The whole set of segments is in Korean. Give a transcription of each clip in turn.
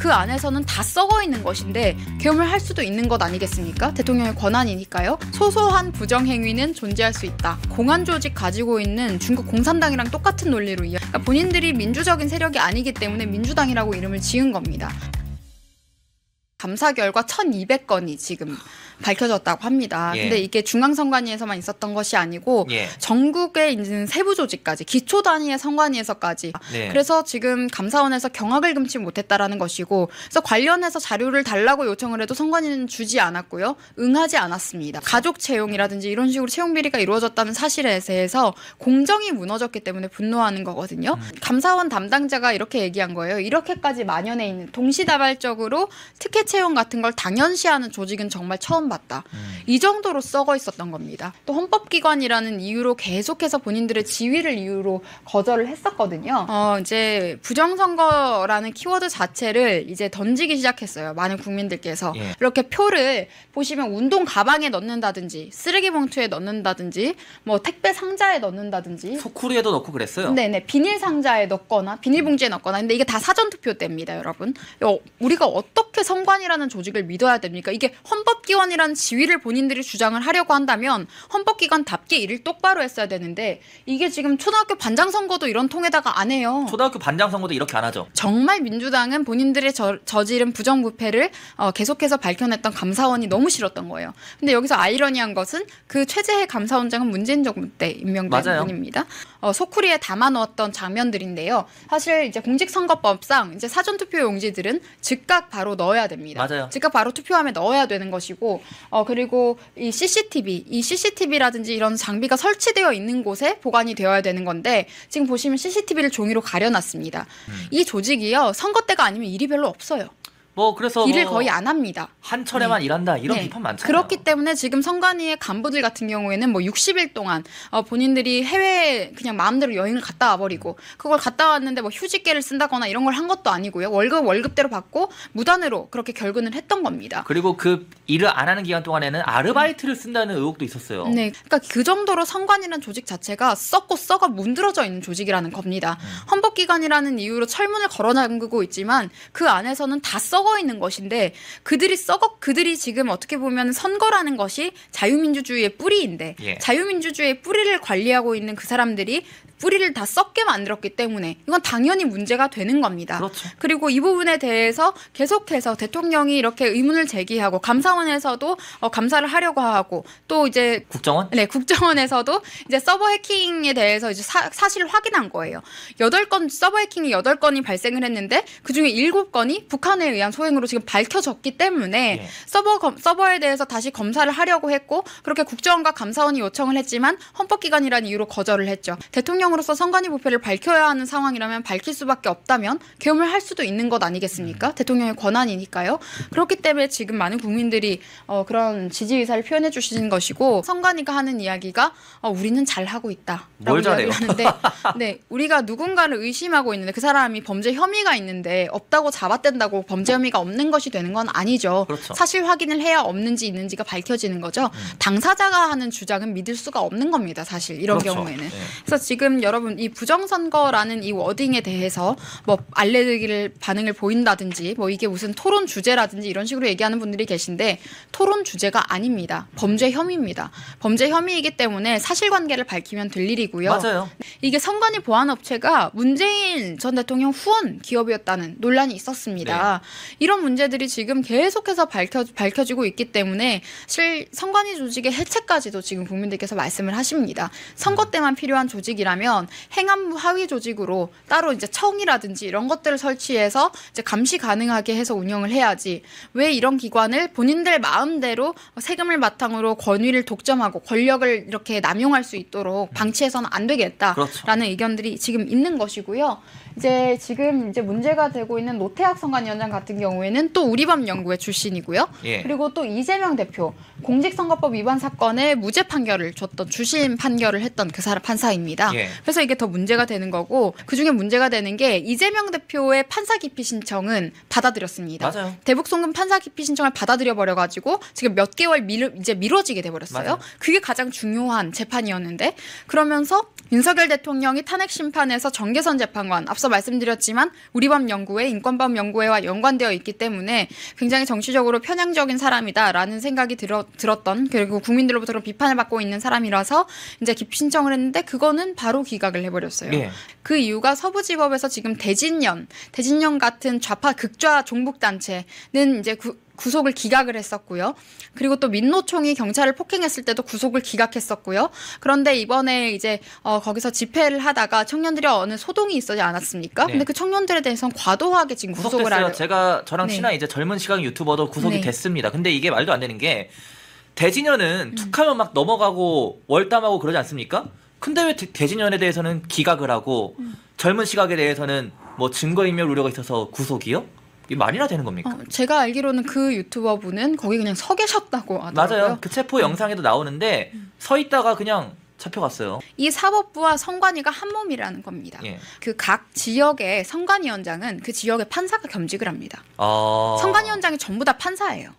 그 안에서는 다 썩어 있는 것인데 계엄을 할 수도 있는 것 아니겠습니까? 대통령의 권한이니까요. 소소한 부정행위는 존재할 수 있다. 공안 조직 가지고 있는 중국 공산당이랑 똑같은 논리로 그러니까 본인들이 민주적인 세력이 아니기 때문에 민주당이라고 이름을 지은 겁니다. 감사 결과 1200건이 지금 밝혀졌다고 합니다. 근데 이게 중앙선관위에서만 있었던 것이 아니고 전국에 있는 세부 조직까지 기초 단위의 선관위에서까지 그래서 지금 감사원에서 경악을 금치 못했다라는 것이고 그래서 관련해서 자료를 달라고 요청을 해도 선관위는 주지 않았고요. 응하지 않았습니다. 가족 채용이라든지 이런 식으로 채용 비리가 이루어졌다는 사실에 대해서 공정이 무너졌기 때문에 분노하는 거거든요. 감사원 담당자가 이렇게 얘기한 거예요. 이렇게까지 만연해 있는 동시다발적으로 특혜 채용 같은 걸 당연시하는 조직은 정말 처음 봤다. 이 정도로 썩어 있었던 겁니다. 또 헌법기관이라는 이유로 계속해서 본인들의 지위를 이유로 거절을 했었거든요. 이제 부정선거라는 키워드 자체를 이제 던지기 시작했어요. 많은 국민들께서. 이렇게 표를 보시면 운동 가방에 넣는다든지 쓰레기 봉투에 넣는다든지 뭐 택배 상자에 넣는다든지 소쿠리에도 넣고 그랬어요. 네네. 비닐 상자에 넣거나 비닐 봉지에 넣거나 근데 이게 다 사전투표 때입니다, 여러분. 우리가 어떻게 선관위라는 조직을 믿어야 됩니까? 이게 헌법기관이라는 지위를 본인들이 주장을 하려고 한다면 헌법기관답게 일을 똑바로 했어야 되는데 이게 지금 초등학교 반장선거도 이런 통에다가 안 해요. 초등학교 반장선거도 이렇게 안 하죠. 정말 민주당은 본인들의 저지른 부정부패를 계속해서 밝혀냈던 감사원이 너무 싫었던 거예요. 근데 여기서 아이러니한 것은 그 최재해 감사원장은 문재인 정부 때 임명된 분입니다. 소쿠리에 담아놓았던 장면들인데요. 사실 이제 공직선거법상 이제 사전투표 용지들은 즉각 바로 넣어야 됩니다. 맞아요. 즉각 바로 투표함에 넣어야 되는 것이고 그리고 이 CCTV라든지 이런 장비가 설치되어 있는 곳에 보관이 되어야 되는 건데 지금 보시면 CCTV를 종이로 가려놨습니다. 이 조직이요. 선거 때가 아니면 일이 별로 없어요. 그래서 일을 거의 안 합니다. 한 철에만 일한다 이런 비판 많잖아요. 그렇기 때문에 지금 선관위의 간부들 같은 경우에는 뭐 60일 동안 본인들이 해외에 그냥 마음대로 여행을 갔다 와버리고 그걸 갔다 왔는데 뭐 휴직계를 쓴다거나 이런 걸 한 것도 아니고요. 월급대로 받고 무단으로 그렇게 결근을 했던 겁니다. 그리고 그 일을 안 하는 기간 동안에는 아르바이트를 쓴다는 의혹도 있었어요. 네, 그러니까 그 정도로 선관위라는 조직 자체가 썩고 썩어 문드러져 있는 조직이라는 겁니다. 헌법기관이라는 이유로 철문을 걸어 잠그고 있지만 그 안에서는 다 썩어 있는 것인데 그들이 지금 어떻게 보면 선거라는 것이 자유민주주의의 뿌리인데 자유민주주의의 뿌리를 관리하고 있는 그 사람들이 뿌리를 다 썩게 만들었기 때문에 이건 당연히 문제가 되는 겁니다. 그렇죠. 그리고 이 부분에 대해서 계속해서 대통령이 이렇게 의문을 제기하고 감사원에서도 감사를 하려고 하고 또 이제 국정원? 네, 국정원에서도 이제 서버 해킹에 대해서 이제 사실을 확인한 거예요. 8건 서버 해킹이 8건이 발생을 했는데 그중에 7건이 북한에 의한 소행으로 지금 밝혀졌기 때문에 서버에 대해서 다시 검사를 하려고 했고 그렇게 국정원과 감사원이 요청을 했지만 헌법기관이라는 이유로 거절을 했죠. 대통령으로서 선관위 부패를 밝혀야 하는 상황이라면 밝힐 수밖에 없다면 계엄을 할 수도 있는 것 아니겠습니까? 대통령의 권한이니까요. 그렇기 때문에 지금 많은 국민들이 그런 지지 의사를 표현해 주시는 것이고 선관위가 하는 이야기가 우리는 잘하고 있다라고 뭘 잘해요? 하는데 네, 우리가 누군가를 의심하고 있는데 그 사람이 범죄 혐의가 있는데 없다고 잡아댄다고 범죄 혐의가 없는 것이 되는 건 아니죠. 그렇죠. 사실 확인을 해야 없는지 있는지가 밝혀지는 거죠. 당사자가 하는 주장은 믿을 수가 없는 겁니다. 사실 이런 경우에는. 그래서 지금 여러분 이 부정선거라는 이 워딩에 대해서 뭐 알레르기를 반응을 보인다든지 뭐 이게 무슨 토론 주제라든지 이런 식으로 얘기하는 분들이 계신데 토론 주제가 아닙니다. 범죄 혐의입니다. 범죄 혐의이기 때문에 사실관계를 밝히면 될 일이고요. 맞아요. 이게 선관위 보안업체가 문재인 전 대통령 후원 기업이었다는 논란이 있었습니다. 이런 문제들이 지금 계속해서 밝혀지고 있기 때문에 선관위 조직의 해체까지도 지금 국민들께서 말씀을 하십니다. 선거 때만 필요한 조직이라면 행안부 하위 조직으로 따로 이제 청이라든지 이런 것들을 설치해서 이제 감시 가능하게 해서 운영을 해야지 왜 이런 기관을 본인들 마음대로 세금을 바탕으로 권위를 독점하고 권력을 이렇게 남용할 수 있도록 방치해서는 안 되겠다라는 의견들이 지금 있는 것이고요. 이제 지금 이제 문제가 되고 있는 노태학 선관위원장 같은 경우에는 또 우리밤 연구회 출신이고요. 그리고 또 이재명 대표 공직선거법 위반 사건에 무죄 판결을 줬던 주심 판결을 했던 그 사람 판사입니다. 그래서 이게 더 문제가 되는 거고 그중에 문제가 되는 게 이재명 대표의 판사 기피 신청은 받아들였습니다. 맞아요. 대북 송금 판사 기피 신청을 받아들여 버려가지고 지금 몇 개월 이제 미뤄지게 돼버렸어요. 맞아요. 그게 가장 중요한 재판이었는데 그러면서 윤석열 대통령이 탄핵 심판에서 정계선 재판관 앞서 앞서 말씀드렸지만 우리법 연구회, 인권법 연구회와 연관되어 있기 때문에 굉장히 정치적으로 편향적인 사람이다라는 생각이 들었던, 그리고 국민들로부터 그런 비판을 받고 있는 사람이라서 이제 기피 신청을 했는데 그거는 바로 기각을 해버렸어요. 예. 그 이유가 서부지법에서 지금 대진년 같은 좌파 극좌 종북단체는 이제 구속을 기각을 했었고요. 그리고 또 민노총이 경찰을 폭행했을 때도 구속을 기각했었고요. 그런데 이번에 이제 거기서 집회를 하다가 청년들이 어느 소동이 있었지 않았습니까? 근데 그 청년들에 대해서는 과도하게 지금 구속을 저랑 친한 이제 젊은 시각 유튜버도 구속이 됐습니다. 근데 이게 말도 안 되는 게 대진년은 툭하면 막 넘어가고 월담하고 그러지 않습니까? 근데 왜 대진년에 대해서는 기각을 하고 젊은 시각에 대해서는 뭐 증거인멸 우려가 있어서 구속이요? 이게 말이나 되는 겁니까? 제가 알기로는 그 유튜버분은 거기 그냥 서 계셨다고 하더라고요. 맞아요. 그 체포 영상에도 나오는데 서 있다가 그냥 잡혀갔어요. 이 사법부와 선관위가 한 몸이라는 겁니다. 예. 그 각 지역의 선관위원장은 그 지역의 판사가 겸직을 합니다. 선관위원장이 전부 다 판사예요.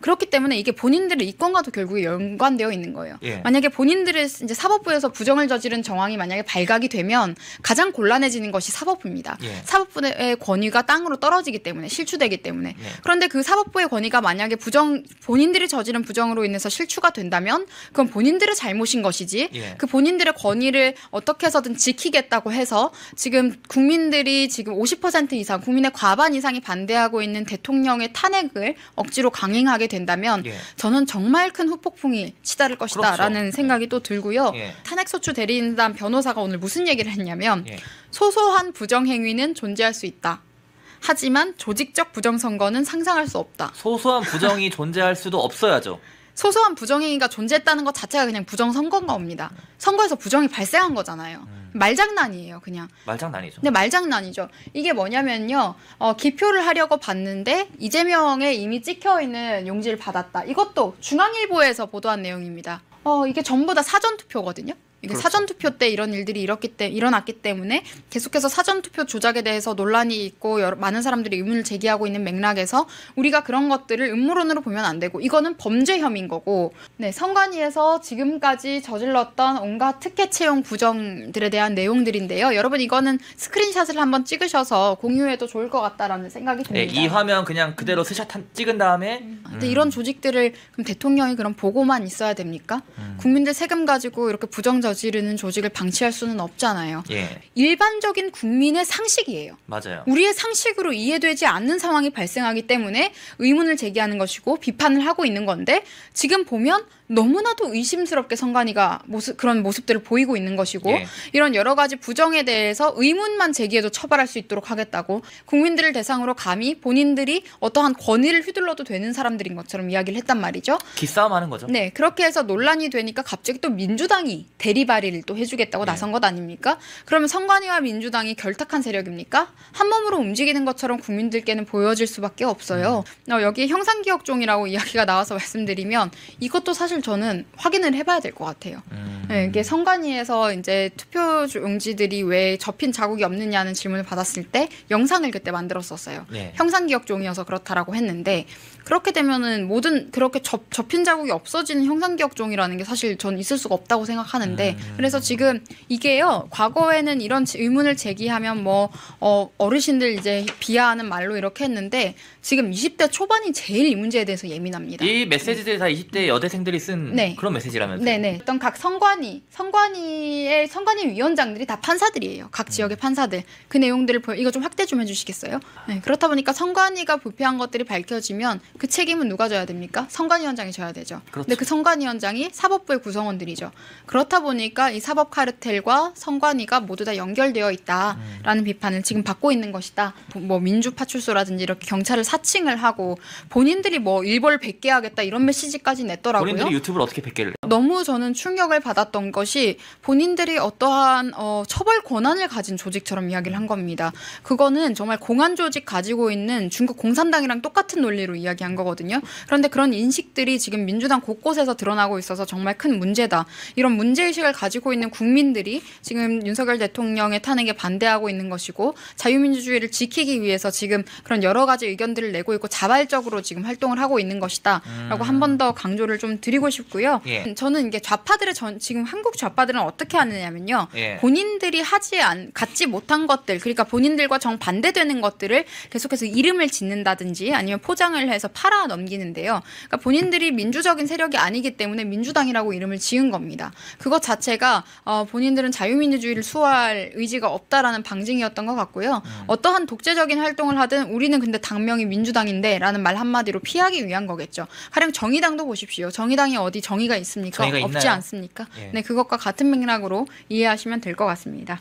그렇기 때문에 이게 본인들의 이권과도 결국에 연관되어 있는 거예요. 예. 만약에 본인들의 이제 사법부에서 부정을 저지른 정황이 만약에 발각이 되면 가장 곤란해지는 것이 사법부입니다. 예. 사법부의 권위가 땅으로 떨어지기 때문에, 실추되기 때문에. 예. 그런데 그 사법부의 권위가 만약에 본인들이 저지른 부정으로 인해서 실추가 된다면 그건 본인들의 잘못인 것이지. 예. 그 본인들의 권위를 어떻게 해서든 지키겠다고 해서 지금 국민들이 지금 50% 이상, 국민의 과반 이상이 반대하고 있는 대통령의 탄핵을 억지로 강행하게 된다면 저는 정말 큰 후폭풍이 치달을 것이다라는 생각이 또 들고요. 탄핵소추 대리인단 변호사가 오늘 무슨 얘기를 했냐면 소소한 부정행위는 존재할 수 있다. 하지만 조직적 부정선거는 상상할 수 없다. 소소한 부정이 존재할 수도 없어야죠. 소소한 부정행위가 존재했다는 것 자체가 그냥 부정선거인 겁니다. 선거에서 부정이 발생한 거잖아요. 말장난이에요, 그냥. 말장난이죠. 네, 말장난이죠. 이게 뭐냐면요. 기표를 하려고 봤는데 이재명에 이미 찍혀있는 용지를 받았다. 이것도 중앙일보에서 보도한 내용입니다. 이게 전부 다 사전투표거든요. 이게 그렇죠. 사전투표 때 이런 일들이 일어났기 때문에 계속해서 사전투표 조작에 대해서 논란이 있고 많은 사람들이 의문을 제기하고 있는 맥락에서 우리가 그런 것들을 음모론으로 보면 안 되고 이거는 범죄 혐의인 거고 선관위에서 지금까지 저질렀던 온갖 특혜 채용 부정들에 대한 내용들인데요. 여러분 이거는 스크린샷을 한번 찍으셔서 공유해도 좋을 것 같다라는 생각이 듭니다. 이 화면 그냥 그대로 스샷 찍은 다음에 근데 이런 조직들을 그럼 대통령이 그럼 보고만 있어야 됩니까? 국민들 세금 가지고 이렇게 부정 저지르는 조직을 방치할 수는 없잖아요. 예. 일반적인 국민의 상식이에요. 맞아요. 우리의 상식으로 이해되지 않는 상황이 발생하기 때문에 의문을 제기하는 것이고 비판을 하고 있는 건데 지금 보면 너무나도 의심스럽게 선관위가 그런 모습들을 보이고 있는 것이고 이런 여러 가지 부정에 대해서 의문만 제기해도 처벌할 수 있도록 하겠다고 국민들을 대상으로 감히 본인들이 어떠한 권위를 휘둘러도 되는 사람들인 것처럼 이야기를 했단 말이죠. 기싸움하는 거죠. 네, 그렇게 해서 논란이 되니까 갑자기 또 민주당이 대리발의를 또 해주겠다고 나선 것 아닙니까? 그러면 선관위와 민주당이 결탁한 세력입니까? 한 몸으로 움직이는 것처럼 국민들께는 보여질 수밖에 없어요. 여기에 형상기억종이라고 이야기가 나와서 말씀드리면 이것도 사실 저는 확인을 해봐야 될 것 같아요. 네, 이게 선관위에서 이제 투표 용지들이 왜 접힌 자국이 없느냐는 질문을 받았을 때 영상을 그때 만들었었어요. 형상기억종이어서 그렇다라고 했는데 그렇게 되면은 모든 그렇게 접힌 자국이 없어지는 형상기억종이라는 게 사실 전 있을 수가 없다고 생각하는데 그래서 지금 이게요 과거에는 이런 의문을 제기하면 뭐 어르신들 이제 비하하는 말로 이렇게 했는데 지금 20대 초반이 제일 이 문제에 대해서 예민합니다. 이 메시지들이 다 20대 여대생들이 쓴 그런 메시지라면서요? 네네. 어떤 각 선관위 위원장들이 다 판사들이에요. 각 지역의 판사들. 그 내용들을 이거 좀 확대 좀 해주시겠어요? 네, 그렇다 보니까 선관위가 부패한 것들이 밝혀지면 그 책임은 누가 져야 됩니까? 선관위원장이 져야 되죠. 그렇죠. 근데 그 선관위원장이 사법부의 구성원들이죠. 그렇다 보니까 이 사법 카르텔과 선관위가 모두 다 연결되어 있다라는 비판을 지금 받고 있는 것이다. 뭐 민주파출소라든지 이렇게 경찰을 사칭을 하고 본인들이 뭐 일벌 100개 하겠다 이런 메시지까지 냈더라고요. 본인들이 유튜브를 어떻게 100개를 해요? 너무 저는 충격을 받았던 것이 본인들이 어떠한 처벌 권한을 가진 조직처럼 이야기를 한 겁니다. 그거는 정말 공안 조직 가지고 있는 중국 공산당이랑 똑같은 논리로 이야기한 거거든요. 그런데 그런 인식들이 지금 민주당 곳곳에서 드러나고 있어서 정말 큰 문제다. 이런 문제의식을 생각을 가지고 있는 국민들이 지금 윤석열 대통령의 탄핵에 반대하고 있는 것이고 자유민주주의를 지키기 위해서 지금 그런 여러 가지 의견들을 내고 있고 자발적으로 지금 활동을 하고 있는 것이다라고 한 번 더 강조를 좀 드리고 싶고요. 예. 저는 이게 좌파들의 지금 한국 좌파들은 어떻게 하느냐면요. 예. 본인들이 갖지 못한 것들, 그러니까 본인들과 정반대되는 것들을 계속해서 이름을 짓는다든지 아니면 포장을 해서 팔아 넘기는데요. 그러니까 본인들이 민주적인 세력이 아니기 때문에 민주당이라고 이름을 지은 겁니다. 그것 자체가 본인들은 자유민주주의를 수호할 의지가 없다라는 방증이었던 것 같고요. 어떠한 독재적인 활동을 하든 우리는 근데 당명이 민주당인데 라는 말 한마디로 피하기 위한 거겠죠. 가령 정의당도 보십시오. 정의당이 어디 정의가 있습니까? 정의가 없지 있나요? 않습니까? 예. 네, 그것과 같은 맥락으로 이해하시면 될 것 같습니다.